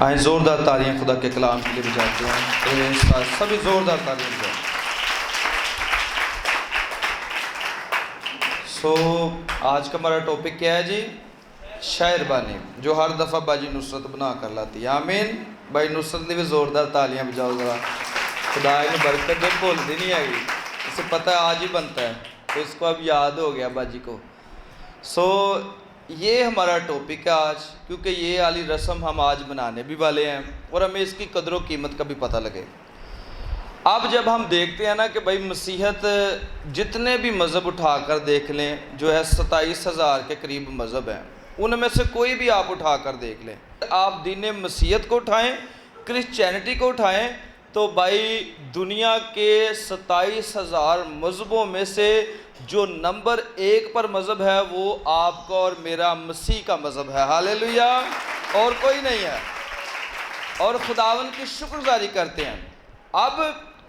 آئیں زوردار تالیاں خدا کے کلام کے لیے بجاتے ہیں، سبھی زوردار تالیاں بجائیں۔ آج کا ہمارا ٹاپک کیا ہے جی؟ شاعر بانی، جو ہر دفعہ باجی نصرت بنا کر لاتی ہے۔ آمین۔ بھائی نصرت نے بھی زوردار تالیاں بجاؤ ذرا، خدا نے برکت جو بھولتی نہیں آئی، اسے پتہ ہے آج ہی بنتا ہے، تو اس کو اب یاد ہو گیا باجی کو۔ یہ ہمارا ٹاپک ہے آج، کیونکہ یہ والی رسم ہم آج بنانے بھی والے ہیں اور ہمیں اس کی قدر و قیمت کا بھی پتہ لگے۔ اب جب ہم دیکھتے ہیں نا کہ بھائی مسیحیت جتنے بھی مذہب اٹھا کر دیکھ لیں، جو ہے 27,000 کے قریب مذہب ہیں، ان میں سے کوئی بھی آپ اٹھا کر دیکھ لیں، آپ دین مسیحیت کو اٹھائیں، کرسچینٹی کو اٹھائیں، تو بھائی دنیا کے 27,000 مذہبوں میں سے جو نمبر 1 پر مذہب ہے وہ آپ کا اور میرا مسیح کا مذہب ہے۔ ہاللیلویا۔ اور کوئی نہیں ہے، اور خداوند کی شکرگزاری کرتے ہیں۔ اب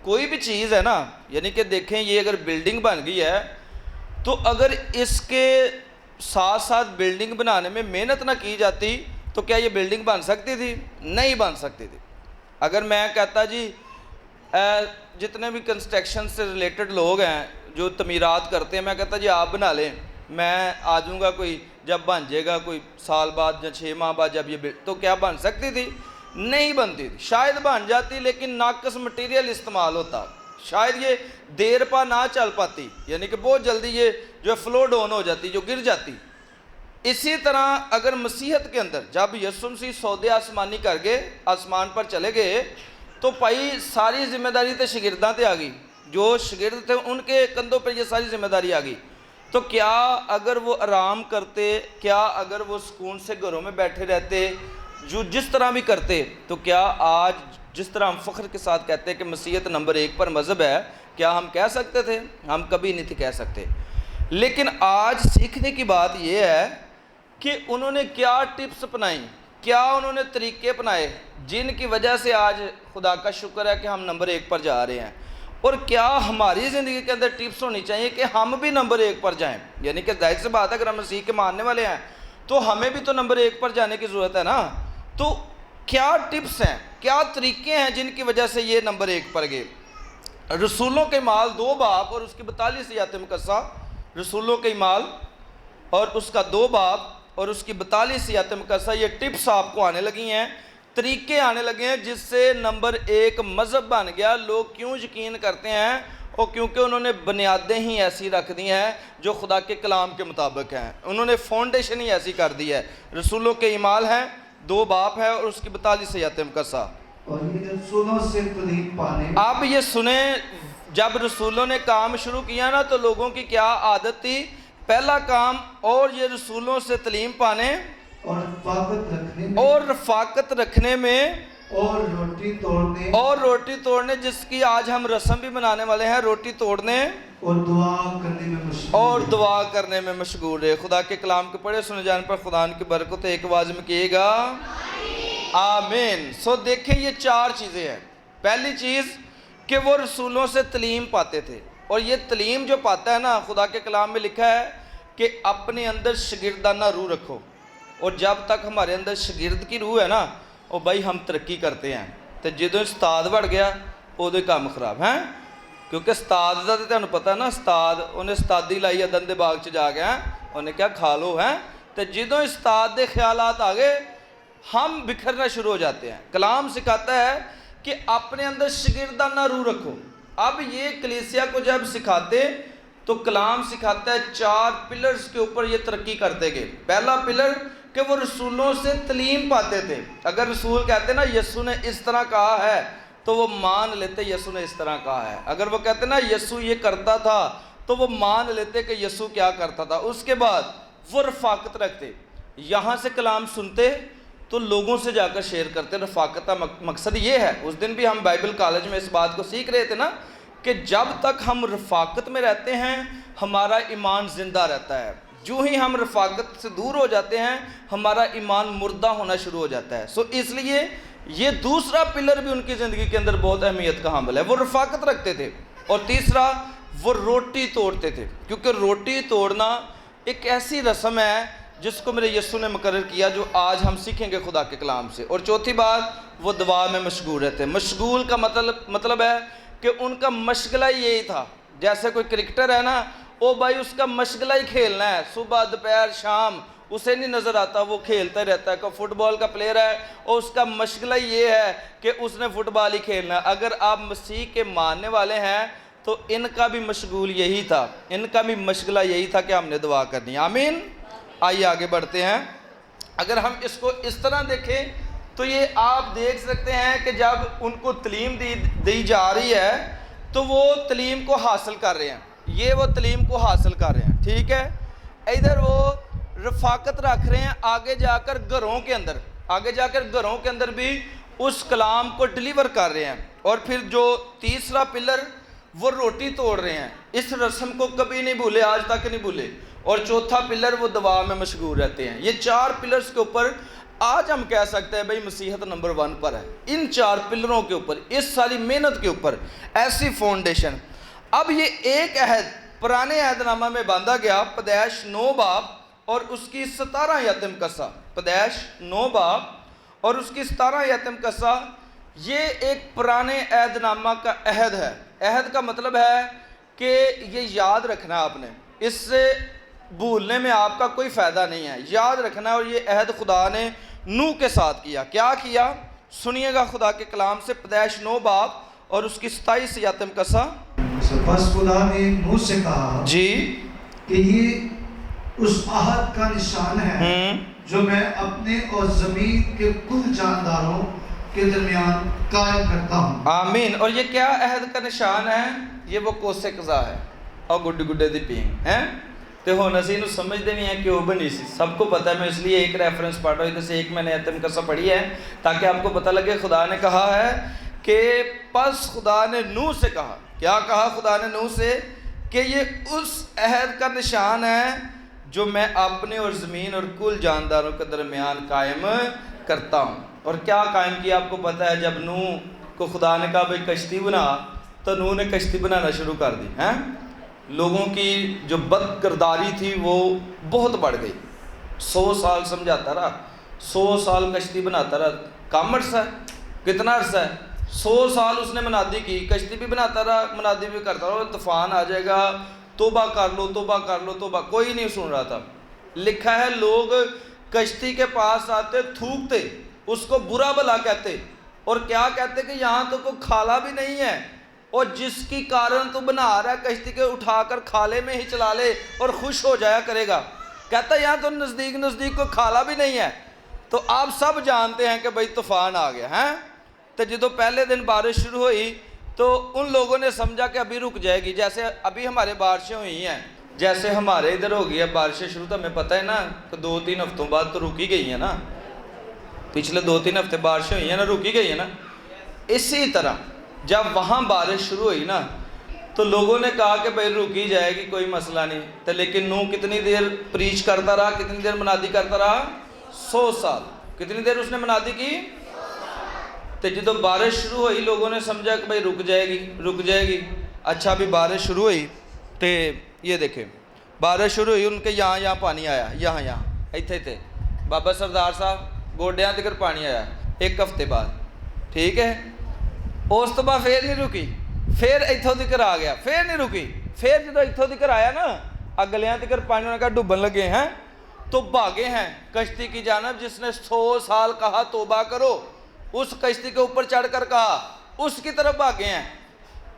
کوئی بھی چیز ہے نا، یعنی کہ دیکھیں یہ اگر بلڈنگ بن گئی ہے تو اگر اس کے ساتھ ساتھ بلڈنگ بنانے میں محنت نہ کی جاتی تو کیا یہ بلڈنگ بن سکتی تھی؟ نہیں بن سکتی تھی۔ اگر میں کہتا جی جتنے بھی کنسٹرکشن سے ریلیٹڈ لوگ ہیں جو تعمیرات کرتے ہیں، میں کہتا جی آپ بنا لیں، میں آ جاؤں گا کوئی جب بن جائے گا کوئی سال بعد یا 6 ماہ بعد، جب یہ تو کیا بن سکتی تھی؟ نہیں بنتی تھی۔ شاید بن جاتی لیکن ناقص مٹیریل استعمال ہوتا، شاید یہ دیر پا نہ چل پاتی، یعنی کہ بہت جلدی یہ جو فلو ڈاؤن ہو جاتی، جو گر جاتی۔ اسی طرح اگر مسیحیت کے اندر جب یسوع مسیح سودے آسمانی کر گئے، آسمان پر چلے گئے، تو بھائی ساری ذمہ داری تے شاگرداں تے آ گئی، جو شاگرد تھے ان کے کندھوں پر یہ ساری ذمہ داری آ گئی۔ تو کیا اگر وہ آرام کرتے، کیا اگر وہ سکون سے گھروں میں بیٹھے رہتے، جو جس طرح بھی کرتے، تو کیا آج جس طرح ہم فخر کے ساتھ کہتے ہیں کہ مسیحیت نمبر 1 پر مذہب ہے، کیا ہم کہہ سکتے تھے؟ ہم کبھی نہیں تھے کہہ سکتے۔ لیکن آج سیکھنے کی بات یہ ہے کہ انہوں نے کیا ٹپس اپنائیں، کیا انہوں نے طریقے اپنائے جن کی وجہ سے آج خدا کا شکر ہے کہ ہم نمبر 1 پر جا رہے ہیں، اور کیا ہماری زندگی کے اندر ٹپس ہونی چاہیے کہ ہم بھی نمبر 1 پر جائیں۔ یعنی کہ ظاہر سی بات ہے اگر ہم مسیح کے ماننے والے ہیں تو ہمیں بھی تو نمبر 1 پر جانے کی ضرورت ہے نا۔ تو کیا ٹپس ہیں، کیا طریقے ہیں جن کی وجہ سے یہ نمبر 1 پر گئے؟ رسولوں کے اعمال 2 باب اور اس کی 42 آیات مقدسہ، رسولوں کے اعمال اور اس کا 2 باب اور اس کی 42 آیات مقدسہ، یہ ٹپس آپ کو آنے لگی ہیں، طریقے آنے لگے ہیں جس سے نمبر 1 مذہب بن گیا۔ لوگ کیوں یقین کرتے ہیں؟ اور کیونکہ انہوں نے بنیادیں ہی ایسی رکھ دی ہیں جو خدا کے کلام کے مطابق ہیں، انہوں نے فاؤنڈیشن ہی ایسی کر دی ہے۔ رسولوں کے اعمال ہیں، 2 باب ہے اور اس کی 42 آیات مقدسہ۔ اور یہ رسولوں سے تعلیم پانے، آپ یہ سنیں، جب رسولوں نے کام شروع کیا نا تو لوگوں کی کیا عادت تھی؟ پہلا کام، اور یہ رسولوں سے تعلیم پانے اور رفاقت رکھنے میں، اور رفاقت رکھنے میں، اور روٹی توڑنے، اور روٹی توڑنے، جس کی آج ہم رسم بھی منانے والے ہیں، روٹی توڑنے اور دعا کرنے میں مشغول اور رہے۔ دعا کرنے میں مشغول ہے۔ خدا کے کلام کے پڑھے سنے جانے پر خدا ان کی برکت ایک آواز میں کیے گا آمین۔ دیکھیں یہ 4 چیزیں ہیں۔ پہلی چیز کہ وہ رسولوں سے تعلیم پاتے تھے، اور یہ تعلیم جو پاتا ہے نا، خدا کے کلام میں لکھا ہے کہ اپنے اندر شاگردانہ روح رکھو، اور جب تک ہمارے اندر شاگرد کی روح ہے نا، وہ بھائی ہم ترقی کرتے ہیں۔ تو جدوں استاد بڑھ گیا وہ کام خراب ہے، کیونکہ استاد کا تو تمہیں پتہ نا، استاد انہیں استادی لائی ادن دے باغ چ جا گیا، انہیں کیا کھا لو ہے، تو جدوں استاد دے خیالات آ گئے ہم بکھرنا شروع ہو جاتے ہیں۔ کلام سکھاتا ہے کہ اپنے اندر شاگردانہ روح رکھو۔ اب یہ کلیسیا کو جب سکھاتے تو کلام سکھاتا ہے 4 پلرز کے اوپر یہ ترقی کرتے گئے۔ پہلا پلر کہ وہ رسولوں سے تعلیم پاتے تھے۔ اگر رسول کہتے نا یسوع نے اس طرح کہا ہے تو وہ مان لیتے یسوع نے اس طرح کہا ہے۔ اگر وہ کہتے نا یسوع یہ کرتا تھا تو وہ مان لیتے کہ یسوع کیا کرتا تھا۔ اس کے بعد وہ رفاقت رکھتے، یہاں سے کلام سنتے تو لوگوں سے جا کر شیئر کرتے۔ رفاقت کا مقصد یہ ہے، اس دن بھی ہم بائبل کالج میں اس بات کو سیکھ رہے تھے نا، کہ جب تک ہم رفاقت میں رہتے ہیں ہمارا ایمان زندہ رہتا ہے، جو ہی ہم رفاقت سے دور ہو جاتے ہیں ہمارا ایمان مردہ ہونا شروع ہو جاتا ہے۔ اس لیے یہ دوسرا پلر بھی ان کی زندگی کے اندر بہت اہمیت کا حامل ہے، وہ رفاقت رکھتے تھے۔ اور تیسرا وہ روٹی توڑتے تھے، کیونکہ روٹی توڑنا ایک ایسی رسم ہے جس کو میرے یسوع نے مقرر کیا، جو آج ہم سیکھیں گے خدا کے کلام سے۔ اور چوتھی بات، وہ دعا میں مشغول رہتے ہیں۔ مشغول کا مطلب ہے کہ ان کا مشغلہ یہی تھا۔ جیسے کوئی کرکٹر ہے نا، او بھائی اس کا مشغلہ ہی کھیلنا ہے، صبح دوپہر شام اسے نہیں نظر آتا، وہ کھیلتا رہتا ہے۔ کوئی فٹ بال کا پلیئر ہے اور اس کا مشغلہ یہ ہے کہ اس نے فٹ بال ہی کھیلنا ہے۔ اگر آپ مسیح کے ماننے والے ہیں تو ان کا بھی مشغول یہی تھا، ان کا بھی مشغلہ یہی تھا کہ ہم نے دعا کرنی ہے۔ آمین۔ آئیے آگے بڑھتے ہیں۔ اگر ہم اس کو اس طرح دیکھیں تو یہ آپ دیکھ سکتے ہیں کہ جب ان کو تعلیم دی جا رہی ہے تو وہ تعلیم کو حاصل کر رہے ہیں، یہ وہ تعلیم کو حاصل کر رہے ہیں، ٹھیک ہے۔ ادھر وہ رفاقت رکھ رہے ہیں، آگے جا کر گھروں کے اندر بھی اس کلام کو ڈیلیور کر رہے ہیں۔ اور پھر جو تیسرا پلر، وہ روٹی توڑ رہے ہیں، اس رسم کو کبھی نہیں بھولے، آج تک نہیں بھولے۔ اور چوتھا پلر، وہ دعا میں مشغول رہتے ہیں۔ یہ 4 پلرز کے اوپر آج ہم کہہ سکتے ہیں بھئی مسیحت نمبر 1 پر ہے۔ ان 4 پلروں کے اوپر، اس ساری محنت کے اوپر ایسی فاؤنڈیشن۔ اب یہ ایک عہد پرانے عہد نامہ میں باندھا گیا، پیدائش 9 باب اور اس کی 17 آیتم قصہ۔ پیدائش 9 باب اور اس کی 17 آیتم قصہ، یہ ایک پرانے عہد نامہ کا عہد ہے۔ عہد کا مطلب ہے کہ یہ یاد رکھنا آپ نے، اس سے بھولنے میں آپ کا کوئی فائدہ نہیں ہے، یاد رکھنا ہے۔ اور یہ عہد خدا نے نوح کے ساتھ کیا۔ کیا کیا؟ سنیے گا خدا کے کلام سے، پیدائش 9 باب اور اس کی 27 آیتم قصہ۔ بس خدا نے نوح سے کہا جی کہ یہ اس عہد کا نشان ہے جو میں اپنے اور زمین کے کل جانداروں کے درمیان قائم کرتا ہوں۔ آمین۔ اور یہ کیا عہد کا نشان ہے؟ یہ وہ کوسے قضا ہے اور گڈے گڈے دی پینگ ہیں تے ہن اسی نو سمجھتے نہیں ہیں کہ وہ بنی سی، سب کو پتہ ہے۔ میں اس لیے ایک ریفرنس پڑھ رہا ہوں، ادھر سے ایک میں نے آیتم قصہ پڑھی ہے تاکہ آپ کو پتہ لگے۔ خدا نے کہا ہے کہ پس خدا نے نوح سے کہا، کیا کہا خدا نے نوح سے؟ کہ یہ اس عہد کا نشان ہے جو میں اپنے اور زمین اور کل جانداروں کے درمیان قائم کرتا ہوں۔ اور کیا قائم کیا آپ کو پتہ ہے؟ جب نوح کو خدا نے کہا بھئی کشتی بنا، تو نوح نے کشتی بنانا شروع کر دی ہیں۔ لوگوں کی جو بد کرداری تھی وہ بہت بڑھ گئی۔ 100 سال سمجھاتا رہا، 100 سال کشتی بناتا رہا، کم عرصہ ہے؟ کتنا عرصہ ہے؟ 100 سال اس نے منادی کی، کشتی بھی بناتا رہا، منادی بھی کرتا رہا، طوفان آ جائے گا، توبہ کر لو توبہ کر لو توبہ، کوئی نہیں سن رہا تھا۔ لکھا ہے لوگ کشتی کے پاس آتے، تھوکتے، اس کو برا بھلا کہتے، اور کیا کہتے کہ یہاں تو کوئی کھالا بھی نہیں ہے، اور جس کی کارن تو بنا رہا ہے کشتی کے اٹھا کر کھالے میں ہی چلا لے اور خوش ہو جایا کرے گا۔ کہتا ہے یہاں تو نزدیک کوئی کھالا بھی نہیں ہے۔ تو آپ سب جانتے ہیں کہ بھئی طوفان آ گیا ہے۔ تو جدو پہلے دن بارش شروع ہوئی تو ان لوگوں نے سمجھا کہ ابھی رک جائے گی، جیسے ابھی ہمارے بارشیں ہوئی ہیں، جیسے ہمارے ادھر ہو گئی ہے بارشیں شروع، تو ہمیں پتہ ہے نا کہ 2-3 ہفتوں بعد تو رکی گئی ہیں نا، پچھلے 2-3 ہفتے بارشیں ہوئی ہیں نا، رکی گئی ہیں نا۔ اسی طرح جب وہاں بارش شروع ہوئی نا تو لوگوں نے کہا کہ بھئی رکی جائے گی، کوئی مسئلہ نہیں۔ تو لیکن نوح کتنی دیر پریچ کرتا رہا، کتنی دیر منادی کرتا رہا؟ 100 سال۔ کتنی دیر اس نے منادی کی؟ تو جب بارش شروع ہوئی لوگوں نے سمجھا کہ بھئی رک جائے گی۔ اچھا ابھی بارش شروع ہوئی تو یہ دیکھیں بارش شروع ہوئی، ان کے یہاں پانی آیا، یہاں ایتھے بابا سردار صاحب گوڈیاں تک پانی آیا 1 ہفتے بعد، ٹھیک ہے۔ اس تو بعد پھر نہیں رکی، پھر ایتھوں تک آ گیا، پھر نہیں رکی، پھر جب ایتھوں تک آیا نا اگلیاں تک پانی نے کہا ڈوبن لگے ہیں، تو بھاگے ہیں کشتی کی جانب۔ جس نے 100 سال کہا توبہ کرو، اس کشتی کے اوپر چڑھ کر کہا، اس کی طرف بھاگے ہیں۔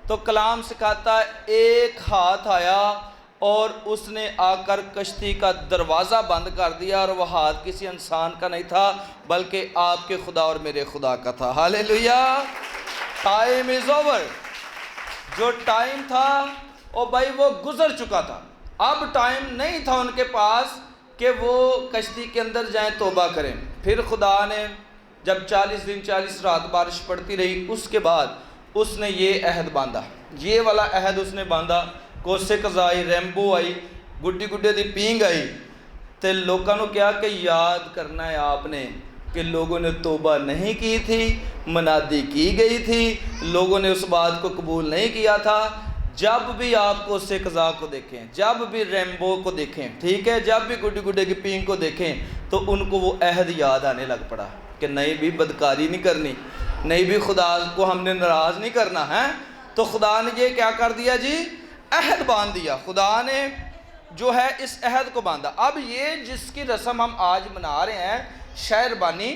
تو کلام سکھاتا ہے ایک ہاتھ آیا اور اس نے آ کر کشتی کا دروازہ بند کر دیا، اور وہ ہاتھ کسی انسان کا نہیں تھا بلکہ آپ کے خدا اور میرے خدا کا تھا۔ ہاللیلویہ۔ Time is over. جو ٹائم تھا او بھائی وہ گزر چکا تھا، اب ٹائم نہیں تھا ان کے پاس کہ وہ کشتی کے اندر جائیں توبہ کریں۔ پھر خدا نے جب 40 دن 40 رات بارش پڑتی رہی، اس کے بعد اس نے یہ عہد باندھا، یہ والا عہد اس نے باندھا۔ کوسے قضا آئی، ریمبو آئی، گڈے دی پینگ آئی، تو لوگوں نے کیا کہ یاد کرنا ہے آپ نے کہ لوگوں نے توبہ نہیں کی تھی، منادی کی گئی تھی، لوگوں نے اس بات کو قبول نہیں کیا تھا۔ جب بھی آپ کو سکھ قزاق کو دیکھیں، جب بھی ریمبو کو دیکھیں، ٹھیک ہے، جب بھی گڈی گڈے کی پینگ کو دیکھیں تو ان کو وہ عہد یاد آنے لگ پڑا کہ نہیں بھی بدکاری نہیں کرنی، نہیں بھی خدا کو ہم نے ناراض نہیں کرنا ہے۔ تو خدا نے یہ کیا کر دیا جی؟ عہد باندھ دیا، خدا نے جو ہے اس عہد کو باندھا۔ اب یہ جس کی رسم ہم آج منا رہے ہیں شہر بانی،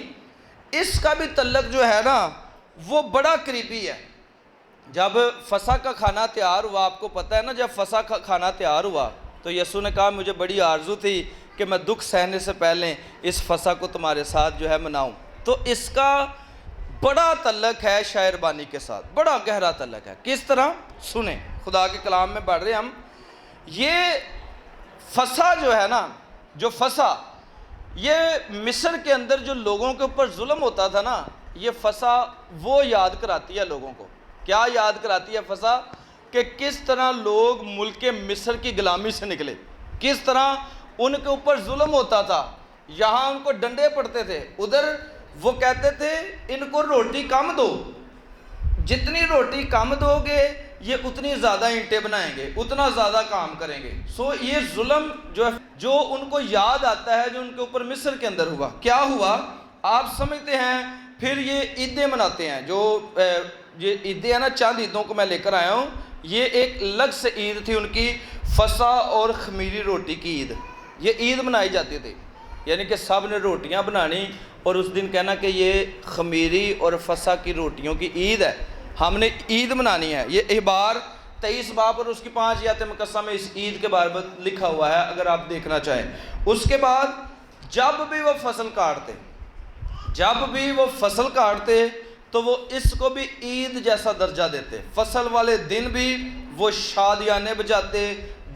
اس کا بھی تعلق جو ہے نا وہ بڑا قریبی ہے۔ جب فسح کا کھانا تیار ہوا، آپ کو پتہ ہے نا، جب فسح کا کھانا تیار ہوا تو یسوع نے کہا مجھے بڑی آرزو تھی کہ میں دکھ سہنے سے پہلے اس فسح کو تمہارے ساتھ جو ہے مناؤں۔ تو اس کا بڑا تعلق ہے شاعر بانی کے ساتھ، بڑا گہرا تعلق ہے۔ کس طرح؟ سنیں، خدا کے کلام میں پڑھ رہے ہم۔ یہ فسح جو ہے نا، جو فسح، یہ مصر کے اندر جو لوگوں کے اوپر ظلم ہوتا تھا نا، یہ فسح وہ یاد کراتی ہے لوگوں کو۔ کیا یاد کراتی ہے فسح؟ کہ کس طرح لوگ ملک مصر کی غلامی سے نکلے، کس طرح ان کے اوپر ظلم ہوتا تھا، یہاں ان کو ڈنڈے پڑتے تھے، ادھر وہ کہتے تھے ان کو روٹی کم دو، جتنی روٹی کم دو گے یہ اتنی زیادہ اینٹیں بنائیں گے، اتنا زیادہ کام کریں گے۔ یہ ظلم جو ان کو یاد آتا ہے جو ان کے اوپر مصر کے اندر ہوا۔ کیا ہوا آپ سمجھتے ہیں؟ پھر یہ عیدیں مناتے ہیں، جو یہ عیدیں ہیں نا، چند عیدوں کو میں لے کر آیا ہوں۔ یہ ایک الگ سے عید تھی ان کی، فسح اور خمیری روٹی کی عید۔ یہ عید منائی جاتی تھی، یعنی کہ سب نے روٹیاں بنانی اور اس دن کہنا کہ یہ خمیری اور فسح کی روٹیوں کی عید ہے، ہم نے عید منانی ہے۔ یہ احبار 23 باب اور اس کی 5 آیات مقدسہ میں اس عید کے بارے میں لکھا ہوا ہے، اگر آپ دیکھنا چاہیں۔ اس کے بعد جب بھی وہ فصل کاٹتے، جب بھی وہ فصل کاٹتے تو وہ اس کو بھی عید جیسا درجہ دیتے۔ فصل والے دن بھی وہ شادیانے بجاتے،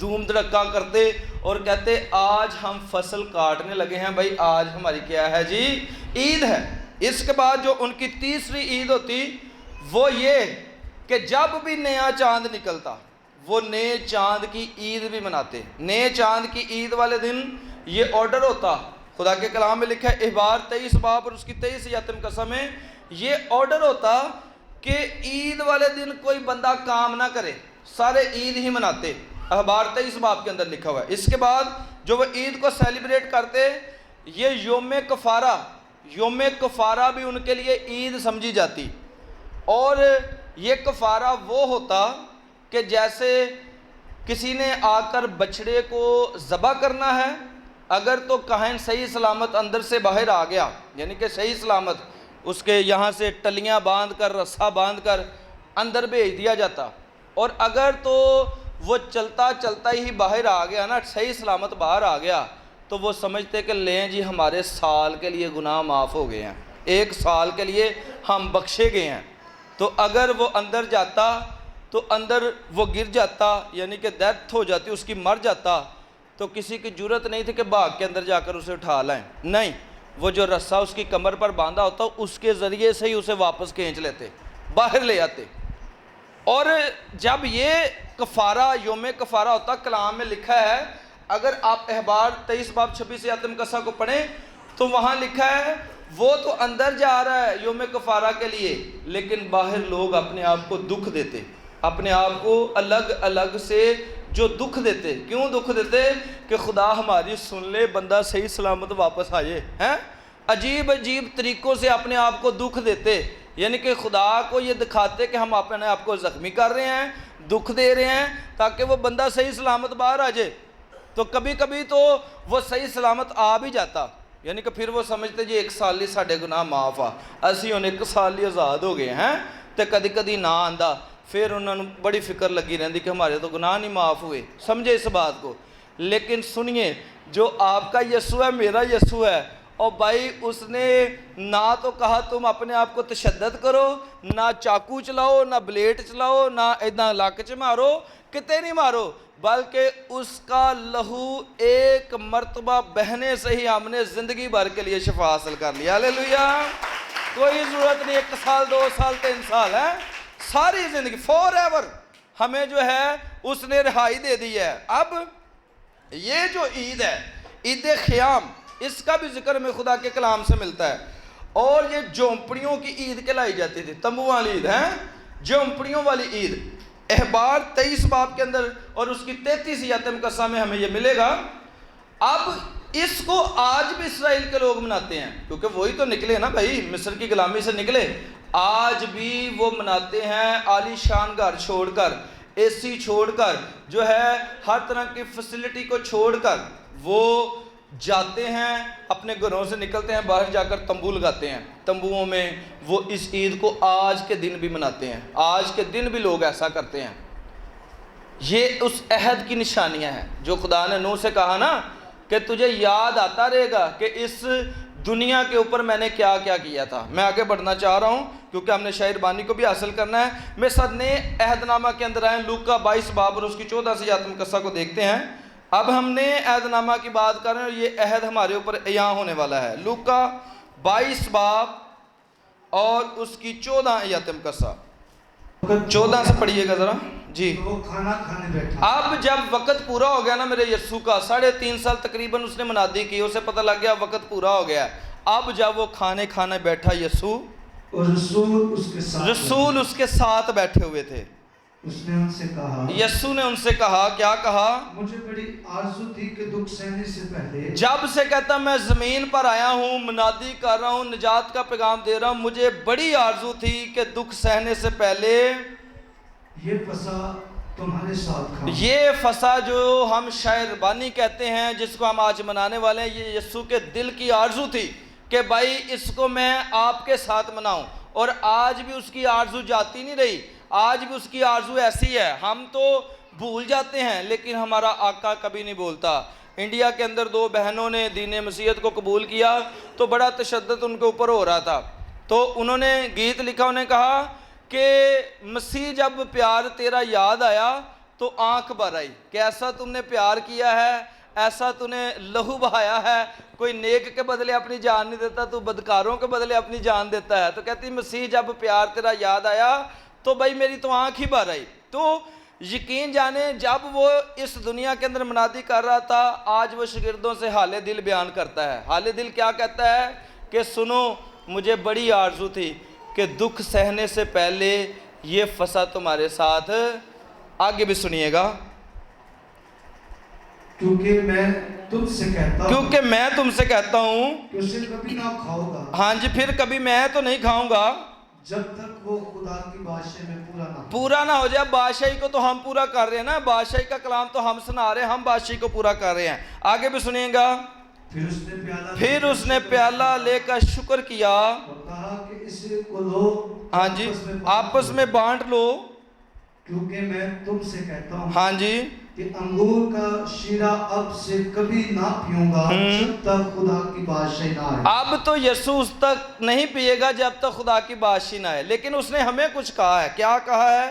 دھوم دھڑکا کرتے اور کہتے آج ہم فصل کاٹنے لگے ہیں بھائی، آج ہماری کیا ہے جی؟ عید ہے۔ اس کے بعد جو ان کی تیسری عید ہوتی وہ یہ کہ جب بھی نیا چاند نکلتا وہ نئے چاند کی عید بھی مناتے۔ نئے چاند کی عید والے دن یہ آرڈر ہوتا، خدا کے کلام میں لکھا ہے احبار 23 باب اور اس کی 23 آیات مقدسہ میں یہ آرڈر ہوتا کہ عید والے دن کوئی بندہ کام نہ کرے، سارے عید ہی مناتے۔ احبار 23 باب کے اندر لکھا ہوا ہے۔ اس کے بعد جو وہ عید کو سیلیبریٹ کرتے، یہ یوم کفارہ، یوم کفارہ بھی ان کے لیے عید سمجھی جاتی۔ اور یہ کفارہ وہ ہوتا کہ جیسے کسی نے آ کر بچڑے کو ذبح کرنا ہے، اگر تو کاہن صحیح سلامت اندر سے باہر آ گیا، یعنی کہ صحیح سلامت اس کے یہاں سے ٹلیاں باندھ کر، رسا باندھ کر اندر بھیج دیا جاتا، اور اگر تو وہ چلتا چلتا ہی باہر آ گیا نا، صحیح سلامت باہر آ گیا، تو وہ سمجھتے کہ لیں جی ہمارے سال کے لیے گناہ معاف ہو گئے ہیں، 1 سال کے لیے ہم بخشے گئے ہیں۔ تو اگر وہ اندر جاتا تو اندر وہ گر جاتا، یعنی کہ ڈیتھ ہو جاتی، اس کی مر جاتا، تو کسی کی جرت نہیں تھی کہ بھاگ کے اندر جا کر اسے اٹھا لائیں، نہیں، وہ جو رسا اس کی کمر پر باندھا ہوتا اس کے ذریعے سے ہی اسے واپس کھینچ لیتے، باہر لے آتے۔ اور جب یہ کفارہ، یوم کفارہ ہوتا، کلام میں لکھا ہے، اگر آپ احبار 23 باب 26 آیات مقدسہ کو پڑھیں تو وہاں لکھا ہے وہ تو اندر جا رہا ہے یوم کفارہ کے لیے، لیکن باہر لوگ اپنے آپ کو دکھ دیتے، اپنے آپ کو الگ الگ سے جو دکھ دیتے۔ کیوں دکھ دیتے؟ کہ خدا ہماری سن لے، بندہ صحیح سلامت واپس آئے ہیں۔ عجیب عجیب طریقوں سے اپنے آپ کو دکھ دیتے، یعنی کہ خدا کو یہ دکھاتے کہ ہم اپنے آپ کو زخمی کر رہے ہیں، دکھ دے رہے ہیں تاکہ وہ بندہ صحیح سلامت باہر آ جائے۔ تو کبھی کبھی تو وہ صحیح سلامت آ بھی جاتا، یعنی کہ پھر وہ سمجھتے جی 1 سال ہی ساڈے گناہ معاف آ، اسی ہن 1 سال ہی آزاد ہو گئے ہیں، تو کدی کدی نہ آندا، پھر انہوں نے بڑی فکر لگی رہتی کہ ہمارے تو گناہ نہیں معاف ہوئے۔ سمجھے اس بات کو؟ لیکن سنیے، جو آپ کا یسوع ہے، میرا یسوع ہے، اور بھائی اس نے نہ تو کہا تم اپنے آپ کو تشدد کرو، نہ چاقو چلاؤ، نہ بلیڈ چلاؤ، نہ ادھا لک چ مارو، کتے نہیں مارو، بلکہ اس کا لہو ایک مرتبہ بہنے سے ہی ہم نے زندگی بھر کے لیے شفا حاصل کر لیا۔ ہاللیلویہ! کوئی ضرورت نہیں 1 سال 2 سال 3 سال ہے، ساری زندگی فور ایور ہمیں جو ہے اس نے رہائی دے دی ہے۔ اب یہ جو عید ہے، عید خیام، اس کا بھی ذکر میں خدا کے کلام سے ملتا ہے۔ اور یہ جھونپڑیوں کی عید کہلائی جاتی تھی، تمبو والی عید ہے، جھونپڑیوں والی عید۔ احبار 23 باب کے اندر اور اس کی 33 آیت مقدسہ میں ہمیں یہ ملے گا۔ اب اس کو آج بھی اسرائیل کے لوگ مناتے ہیں، کیونکہ وہی تو نکلے نا بھائی، مصر کی غلامی سے نکلے، آج بھی وہ مناتے ہیں، عالی شان گھر چھوڑ کر، اے سی چھوڑ کر، جو ہے ہر طرح کی فیسلٹی کو چھوڑ کر وہ جاتے ہیں، اپنے گھروں سے نکلتے ہیں، باہر جا کر تمبو لگاتے ہیں، تمبوؤں میں وہ اس عید کو آج کے دن بھی مناتے ہیں، آج کے دن بھی لوگ ایسا کرتے ہیں۔ یہ اس عہد کی نشانیاں ہیں جو خدا نے نوح سے کہا نا کہ تجھے یاد آتا رہے گا کہ اس دنیا کے اوپر میں نے کیا کیا کیا تھا۔ میں آگے بڑھنا چاہ رہا ہوں کیونکہ ہم نے شاعر بانی کو بھی حاصل کرنا ہے۔ میں ساتھ نئے عہد نامہ کے اندر آئیں، لوکا 22 باب اور اس کی 14 آیت مقدسہ کو دیکھتے ہیں۔ اب ہم نئے عہد نامہ کی بات کر رہے ہیں اور یہ عہد ہمارے اوپر عیاں ہونے والا ہے۔ لوکا 22 باب اور اس کی 14 آیت مقدسہ، 14 سے پڑھیے گا ذرا جی۔ وہ کھانا کھانے بیٹھا۔ اب جب وقت پورا ہو گیا نا میرے یسوع کا، 3.5 سال تقریباً اس نے منادی کی، اسے پتہ لگ گیا وقت پورا ہو گیا۔ اب جب وہ کھانے کھانے بیٹھا یسوع، اور رسول اس کے ساتھ بیٹھے ہوئے تھے۔ اس نے ان سے کہا، یسوع نے ان سے کہا، کیا کہا؟ مجھے بڑی آرزو تھی کہ دکھ سہنے سے پہلے، جب سے کہتا میں زمین پر آیا ہوں، منادی کر رہا ہوں، نجات کا پیغام دے رہا ہوں، مجھے بڑی آرزو تھی کہ دکھ سہنے سے پہلے یہ فسح تمہارے ساتھ کھاؤں۔ یہ فسح جو ہم شاعر بانی کہتے ہیں، جس کو ہم آج منانے والے ہیں، یہ یسوع کے دل کی آرزو تھی کہ بھائی اس کو میں آپ کے ساتھ مناؤں، اور آج بھی اس کی آرزو جاتی نہیں رہی، آج بھی اس کی آرزو ایسی ہے۔ ہم تو بھول جاتے ہیں لیکن ہمارا آقا کبھی نہیں بولتا۔ انڈیا کے اندر 2 بہنوں نے دین مسیحیت کو قبول کیا تو بڑا تشدد ان کے اوپر ہو رہا تھا، تو انہوں نے گیت لکھا، انہوں نے کہا کہ مسیح جب پیار تیرا یاد آیا تو آنکھ بھر آئی، کیسا تم نے پیار کیا ہے، ایسا تو نے لہو بہایا ہے، کوئی نیک کے بدلے اپنی جان نہیں دیتا، تو بدکاروں کے بدلے اپنی جان دیتا ہے۔ تو کہتی مسیح جب پیار تیرا یاد آیا تو بھائی میری تو آنکھ ہی بھر آئی۔ تو یقین جانے جب وہ اس دنیا کے اندر منادی کر رہا تھا، آج وہ شاگردوں سے حال دل بیان کرتا ہے۔ حال دل کیا کہتا ہے کہ سنو، مجھے بڑی آرزو تھی کہ دکھ سہنے سے پہلے یہ فسح تمہارے ساتھ، آگے بھی سنیے گا، کیونکہ میں تم سے کہتا ہوں کہ اسے کبھی نہ کھاؤ گا۔ ہاں جی، پھر کبھی میں تو نہیں کھاؤں گا جب تک وہ خدا کی بادشاہی میں پورا نہ ہو جائے۔ بادشاہی کو تو ہم پورا کر رہے ہیں نا، بادشاہی کا کلام تو ہم سنا رہے ہیں، ہم بادشاہی کو پورا کر رہے ہیں۔ آگے بھی سنیے گا، پھر اس نے پیالہ لے کر شکر کیا اور کہا کہ اسے کو لو، ہاں جی، آپس میں بانٹ لو، کیونکہ میں تم سے کہتا ہوں ہاں جی، کہ انگور کا شیرہ اب سے کبھی نہ پیوں گا جب تک خدا کی بادشاہی نہ آئے۔ اب تو یسوع اس تک نہیں پیے گا جب تک خدا کی بادشاہی نہ آئے، لیکن اس نے ہمیں کچھ کہا ہے۔ کیا کہا ہے؟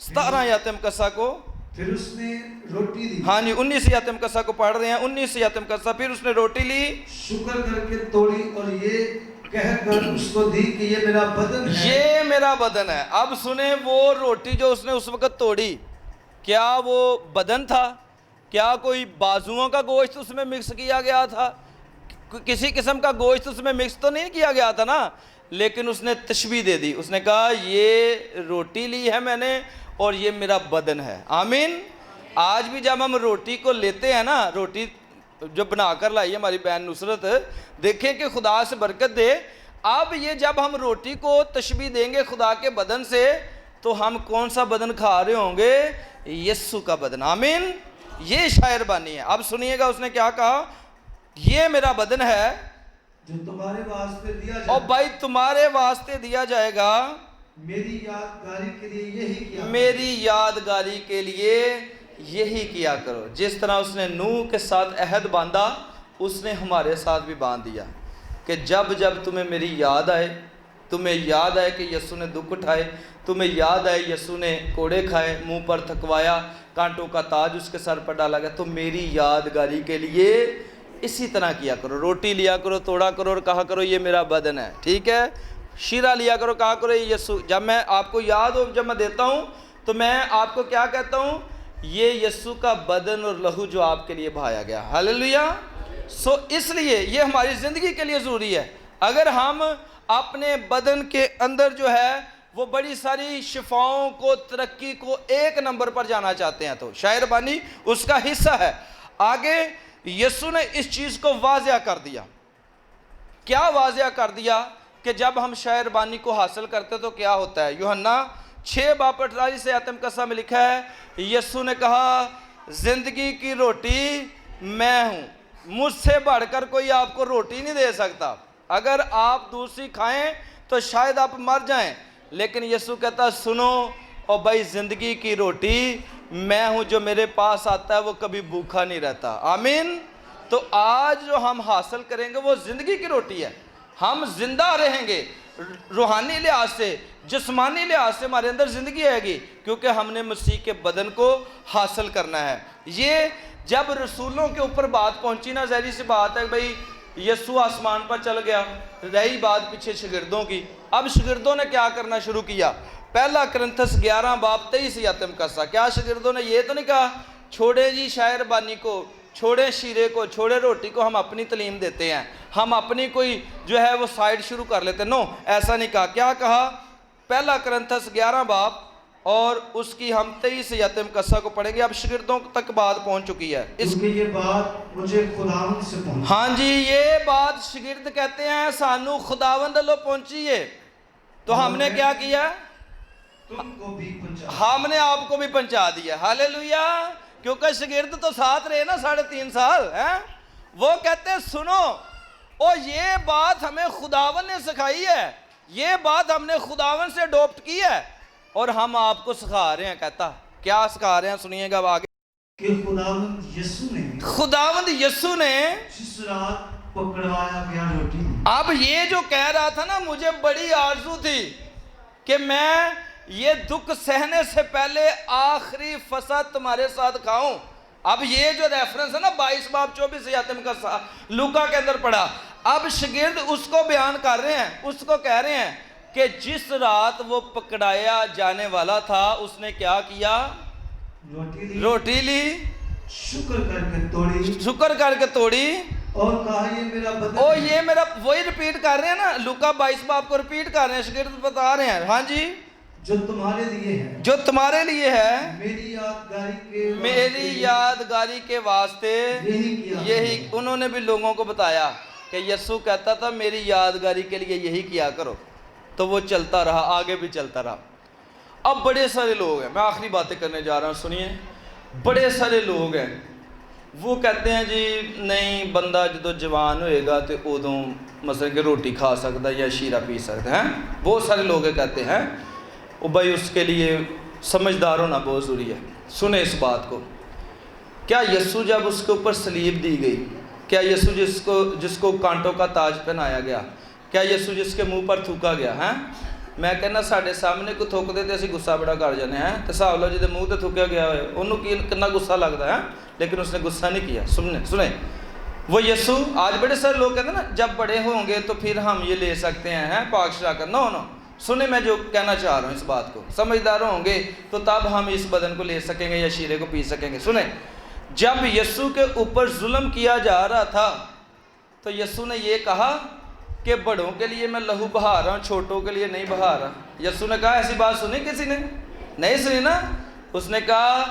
17 آیت مقدسہ کو، پھر اس نے روٹی لی، ہاں جی 19 آیت مقدسہ کو پڑھ رہے ہیں، 19 آیت مقدسہ، پھر اس نے روٹی لی، شکر کر کے توڑی اور یہ کہہ کر اس کو دی کہ یہ میرا بدن ہے، یہ میرا بدن ہے۔ اب سنیں، وہ روٹی جو اس نے اس وقت توڑی، کیا وہ بدن تھا؟ کیا کوئی بازوؤں کا گوشت اس میں مکس کیا گیا تھا؟ کسی قسم کا گوشت اس میں مکس تو نہیں کیا گیا تھا نا، لیکن اس نے تشبیہ دے دی، اس نے کہا یہ روٹی لی ہے میں نے اور یہ میرا بدن ہے۔ آمین۔ آج بھی جب ہم روٹی کو لیتے ہیں نا، روٹی جو بنا کر لائی ہے ہماری بہن نصرت، دیکھیں کہ خدا سے برکت دے۔ اب یہ جب ہم روٹی کو تشبیہ دیں گے خدا کے بدن سے، تو ہم کون سا بدن کھا رہے ہوں گے؟ یسوع کا بدن۔ آمین۔ یہ شاعر بانی ہے۔ اب سنیے گا اس نے کیا کہا، یہ میرا بدن ہے جو تمہارے واسطے دیا جائے، اور بھائی تمہارے واسطے دیا جائے گا، میری یادگاری کے لیے یہی کیا، میری یادگاری کے لیے یہی کیا کرو۔ جس طرح اس نے نوح کے ساتھ عہد باندھا، اس نے ہمارے ساتھ بھی باندھ دیا کہ جب جب تمہیں میری یاد آئے، تمہیں یاد آئے کہ یسوع نے دکھ اٹھائے، تمہیں یاد آئے یسوع نے کوڑے کھائے، منہ پر تھکوایا، کانٹوں کا تاج اس کے سر پر ڈالا گیا، تو میری یادگاری کے لیے اسی طرح کیا کرو۔ روٹی لیا کرو، توڑا کرو اور کہا کرو یہ میرا بدن ہے، ٹھیک ہے؟ شیرہ لیا کرو، کہا کرو یہ یسوع، جب میں آپ کو یاد ہو، جب میں دیتا ہوں تو میں آپ کو کیا کہتا ہوں؟ یہ یسوع کا بدن اور لہو جو آپ کے لیے بہایا گیا۔ ہاللیلویہ۔ اس لیے یہ ہماری زندگی کے لیے ضروری ہے۔ اگر ہم اپنے بدن کے اندر جو ہے وہ بڑی ساری شفاؤں کو، ترقی کو ایک نمبر پر جانا چاہتے ہیں، تو شاعربانی اس کا حصہ ہے۔ آگے یسوع نے اس چیز کو واضح کر دیا۔ کیا واضح کر دیا؟ کہ جب ہم شاعربانی کو حاصل کرتے تو کیا ہوتا ہے؟ یوحنا 6:48 سے آیت مقدسہ میں لکھا ہے، یسوع نے کہا زندگی کی روٹی میں ہوں، مجھ سے بڑھ کر کوئی آپ کو روٹی نہیں دے سکتا، اگر آپ دوسری کھائیں تو شاید آپ مر جائیں، لیکن یسوع کہتا سنو اور بھائی زندگی کی روٹی میں ہوں، جو میرے پاس آتا ہے وہ کبھی بھوکا نہیں رہتا۔ آمین۔ تو آج جو ہم حاصل کریں گے وہ زندگی کی روٹی ہے، ہم زندہ رہیں گے، روحانی لحاظ سے، جسمانی لحاظ سے ہمارے اندر زندگی آئے گی، کیونکہ ہم نے مسیح کے بدن کو حاصل کرنا ہے۔ یہ جب رسولوں کے اوپر بات پہنچی نا، ظاہری سی بات ہے بھئی یسوع آسمان پر چل گیا، رہی بات پیچھے شاگردوں کی۔ اب شاگردوں نے کیا کرنا شروع کیا؟ پہلا کرنتھس 11:23 آیت مقدسہ، کیا شاگردوں نے یہ تو نہیں کہا چھوڑے جی شاعربانی کو، چھوڑے شیرے کو، چھوڑے روٹی کو، ہم اپنی تعلیم دیتے ہیں، ہم اپنی کوئی جو ہے وہ سائیڈ شروع کر لیتے ہیں؟ نو، ایسا نہیں کہا۔ کیا کہا؟ پہلا کرنتھس 11 باب اور اس کی ہم 23 آیت مقدسہ کو پڑھیں گے۔ اب شاگردوں تک بات پہنچ چکی ہے، کیونکہ یہ بات مجھے خداوند سے پہنچی۔ ہاں جی، یہ بات شاگرد کہتے ہیں سانو خداوند لو پہنچی ہے، تو ہم نے کیا کیا؟ تم کو بھی پہنچا، ہم نے آپ کو بھی پہنچا دیا۔ ہاللیلویہ۔ کیونکہ شاگرد تو ساتھ رہے نا 3.5 سال، وہ کہتے ہیں سنو، اور یہ بات ہمیں خداوند نے سکھائی ہے، یہ بات ہم نے خداوند سے اڈاپٹ کی ہے اور ہم آپ کو سکھا رہے ہیں۔ کہتا کیا سکھا رہے ہیں؟ سنیے گا آگے کہ خداوند یسوع نے جس رات پکڑوایا گیا روٹی۔ اب یہ جو کہہ رہا تھا نا، مجھے بڑی آرزو تھی کہ میں یہ دکھ سہنے سے پہلے آخری فصل تمہارے ساتھ کھاؤں۔ اب یہ جو ریفرنس ہے نا 22:24 آیت مقدسہ لوکا کے اندر پڑھا، اب شاگرد اس کو بیان کر رہے ہیں، اس کو کہہ رہے ہیں کہ جس رات وہ پکڑایا جانے والا تھا اس نے کیا کیا؟ روٹی لی، شکر کر کے توڑی اور کہا یہ میرا بدن او یہ میرا، وہی ریپیٹ کر رہے ہیں نا، لوکا 22 باب کو ریپیٹ کر رہے ہیں، شاگرد بتا رہے ہیں ہاں جی جو تمہارے لیے ہے، جو تمہارے لیے ہے، میری یادگاری کے واسطے یہی انہوں نے بھی لوگوں کو بتایا کہ یسوع کہتا تھا میری یادگاری کے لیے یہی کیا کرو، تو وہ چلتا رہا، آگے بھی چلتا رہا۔ اب بڑے سارے لوگ ہیں، میں آخری باتیں کرنے جا رہا ہوں، سنیے، بڑے سارے لوگ ہیں وہ کہتے ہیں جی نہیں بندہ جدو جوان ہوئے گا تو ادوں مثلا کہ روٹی کھا سکتا یا شیرہ پی سکتا ہے، بہت سارے لوگ کہتے ہیں وہ بھائی اس کے لیے سمجھدار ہونا بہت ضروری ہے۔ سنیں اس بات کو، کیا یسوع جب اس کے اوپر صلیب دی گئی، کیا یسوع جس کو کانٹوں کا تاج پہنایا گیا، کیا یسوع جس کے منہ پر تھوکا گیا ہے؟ میں کہنا ساڑھے سامنے کو تھوک دے تے اسی غصہ بڑا کر جانے ہیں، تو حساب لو جدے منہ تے تھوکیا گیا ہوئے انہوں کتنا غصہ لگتا ہے، لیکن اس نے غصہ نہیں کیا۔ سنیں وہ یسوع، آج بڑے سارے لوگ کہتے ہیں نا جب بڑے ہوں گے تو پھر ہم یہ لے سکتے ہیں پاک شاہ کر، نو سنیں میں جو کہنا چاہ رہا ہوں اس بات کو، سمجھدار ہوں گے تو تب ہم اس بدن کو لے سکیں گے یا شیرے کو پی سکیں گے۔ سنیں، جب یسوع کے اوپر ظلم کیا جا رہا تھا تو یسوع نے یہ کہا کہ بڑوں کے لیے میں لہو بہا رہا ہوں، چھوٹوں کے لیے نہیں بہا رہا۔ یسوع نے کہا، ایسی بات سنی کسی نے؟ نہیں سنی نا؟ اس نے کہا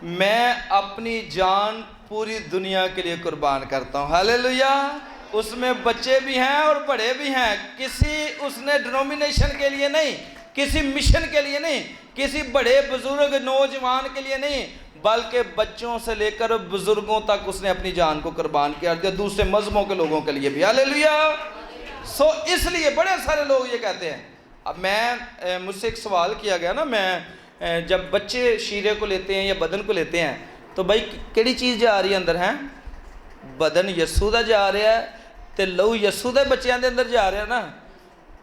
میں اپنی جان پوری دنیا کے لیے قربان کرتا ہوں۔ ہاللیلویہ۔ اس میں بچے بھی ہیں اور بڑے بھی ہیں، کسی اس نے ڈینومینیشن کے لیے نہیں، کسی مشن کے لیے نہیں، کسی بڑے بزرگ نوجوان کے لیے نہیں، بلکہ بچوں سے لے کر بزرگوں تک اس نے اپنی جان کو قربان کیا، دوسرے مذہبوں کے لوگوں کے لیے بھی۔ ہاللیلویہ۔ اس لیے بڑے سارے لوگ یہ کہتے ہیں۔ اب مجھ سے ایک سوال کیا گیا نا، میں جب بچے شیرے کو لیتے ہیں یا بدن کو لیتے ہیں تو بھائی کیڑی چیز جا رہی ہے اندر ہے؟ بدن یسوع دا جا رہا ہے تے لہو یسوع دے بچیاں دے اندر جا رہا ہے نا،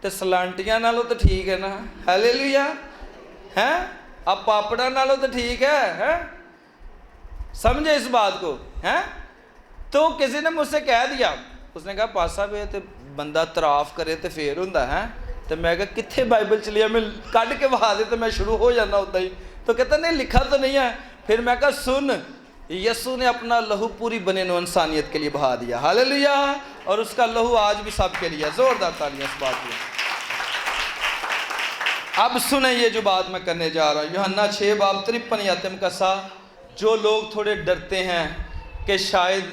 تے سلانٹیاں نالوں تو ٹھیک ہے نا، ہاللیلویہ، ہیں اب پاپڑا نالوں تو ٹھیک ہے، سمجھے اس بات کو، ہیں؟ تو کسی نے مجھ سے کہہ دیا، اس نے کہا پاسا بھی تے بندہ تراف کرے تے پھر ہوندا ہے، تو میں کہا کتھے بائبل چلی میں کڈ کے بہا دے تو میں شروع ہو جانا ہوتا ہی، تو کہتا نہیں لکھا تو نہیں ہے۔ پھر میں کہا سن، یسوع نے اپنا لہو پوری بنے نو انسانیت کے لیے بہا دیا، ہاللیلویہ، اور اس کا لہو آج بھی سب کے لیے، زوردار تالیاں اس بات کی۔ اب سنیں یہ جو بات میں کرنے جا رہا ہوں، یوحنا 6:53 کسا جو لوگ تھوڑے ڈرتے ہیں کہ شاید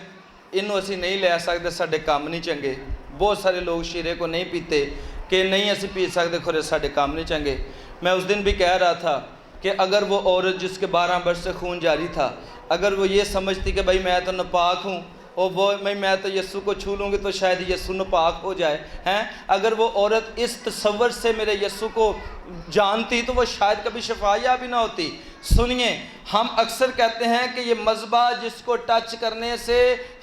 انہوں اسی نہیں لے سکتے، ساڑے کام نہیں چنگے. بہت سارے لوگ شیرے کو نہیں پیتے کہ نہیں اسی پی سکتے، کھورے ساڑے کام نہیں چنگے. میں اس دن بھی کہہ رہا تھا کہ اگر وہ عورت جس کے 12 برس سے خون جاری تھا، اگر وہ یہ سمجھتی کہ بھائی میں تو ناپاک ہوں اور وہ میں تو یسوع کو چھو لوں گی تو شاید یسوع ناپاک ہو جائے ہیں، اگر وہ عورت اس تصور سے میرے یسوع کو جانتی تو وہ شاید کبھی شفا یاب بھی نہ ہوتی. سنیے، ہم اکثر کہتے ہیں کہ یہ مذبح جس کو ٹچ کرنے سے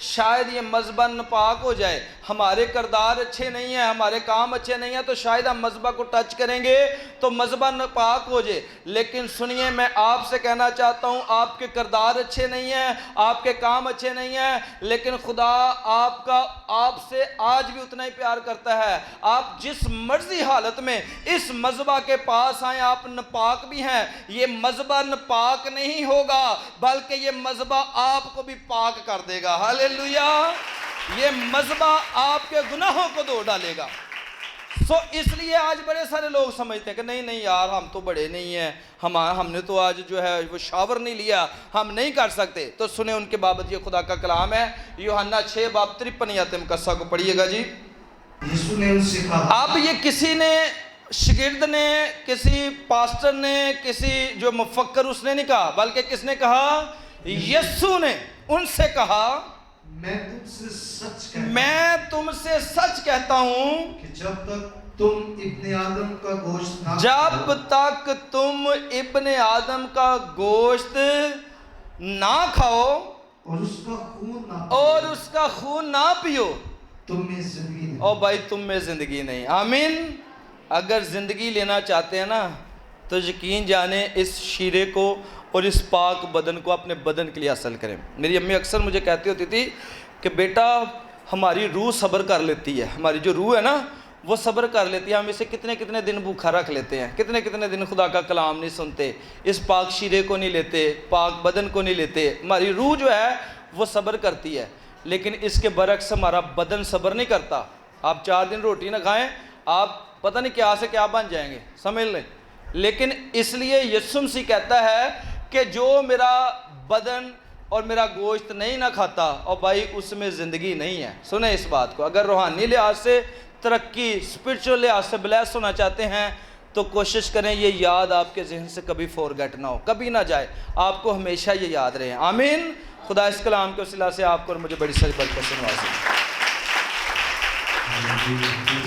شاید یہ مذبح ناپاک ہو جائے. ہمارے کردار اچھے نہیں ہیں، ہمارے کام اچھے نہیں ہیں، تو شاید ہم مذبح کو ٹچ کریں گے تو مذبح ناپاک ہو جائے. لیکن سنیے، میں آپ سے کہنا چاہتا ہوں، آپ کے کردار اچھے نہیں ہیں، آپ کے کام اچھے نہیں ہیں، لیکن خدا آپ سے آج بھی اتنا ہی پیار کرتا ہے. آپ جس مرضی حالت میں اس مذبح کے پاس آئیں، آپ ناپاک بھی ہیں، یہ مذبح پاک نہیں ہوگا بلکہ یہ مذبح آپ کو بھی پاک کر دے گا. ہاللیلویہ. یہ مذبح آپ کے گناہوں کو دھو ڈالے گا. اس لیے آج بڑے سارے لوگ سمجھتے ہیں کہ نہیں یار، ہم تو بڑے نہیں ہیں، ہم نے تو آج جو ہے وہ شاور نہیں لیا، ہم نہیں کر سکتے. تو سنیں ان کے بابت یہ خدا کا کلام ہے. یوحنا 6:53 قصہ کو پڑھیے گا جی. یسوع نے ان سے کہا، اب یہ کسی نے، شاگرد نے، کسی پاسٹر نے، کسی جو مفکر اس نے نہیں کہا، بلکہ کس نے کہا؟ یسوع نے ان سے کہا، میں تم سے سچ کہتا ہوں کہ جب تک تم ابن آدم کا گوشت نہ کھاؤ اور اس کا خون نہ پیو، تم میں زندگی نہیں. او بھائی، تم میں زندگی نہیں. آمین. اگر زندگی لینا چاہتے ہیں نا تو یقین جانیں اس شیرے کو اور اس پاک بدن کو اپنے بدن کے لیے حاصل کریں. میری امی اکثر مجھے کہتی ہوتی تھی کہ بیٹا ہماری روح صبر کر لیتی ہے، ہماری جو روح ہے نا وہ صبر کر لیتی ہے. ہم اسے کتنے دن بھوکھا رکھ لیتے ہیں، کتنے دن خدا کا کلام نہیں سنتے، اس پاک شیرے کو نہیں لیتے، پاک بدن کو نہیں لیتے. ہماری روح جو ہے وہ صبر کرتی ہے، لیکن اس کے برعکس ہمارا بدن صبر نہیں کرتا. آپ 4 دن روٹی نہ کھائیں، آپ پتہ نہیں کیا سے کیا بن جائیں گے، سمجھ لیں. لیکن اس لیے یسوع مسیح کہتا ہے کہ جو میرا بدن اور میرا گوشت نہیں نہ کھاتا، اور بھائی اس میں زندگی نہیں ہے. سنیں اس بات کو. اگر روحانی لحاظ سے ترقی، اسپرچول لحاظ سے بلیس ہونا چاہتے ہیں تو کوشش کریں یہ یاد آپ کے ذہن سے کبھی فورگیٹ نہ ہو، کبھی نہ جائے، آپ کو ہمیشہ یہ یاد رہے. آمین. خدا اس کلام کے وسیلہ سے آپ کو اور مجھے بڑی ساری برکت سے نوازے.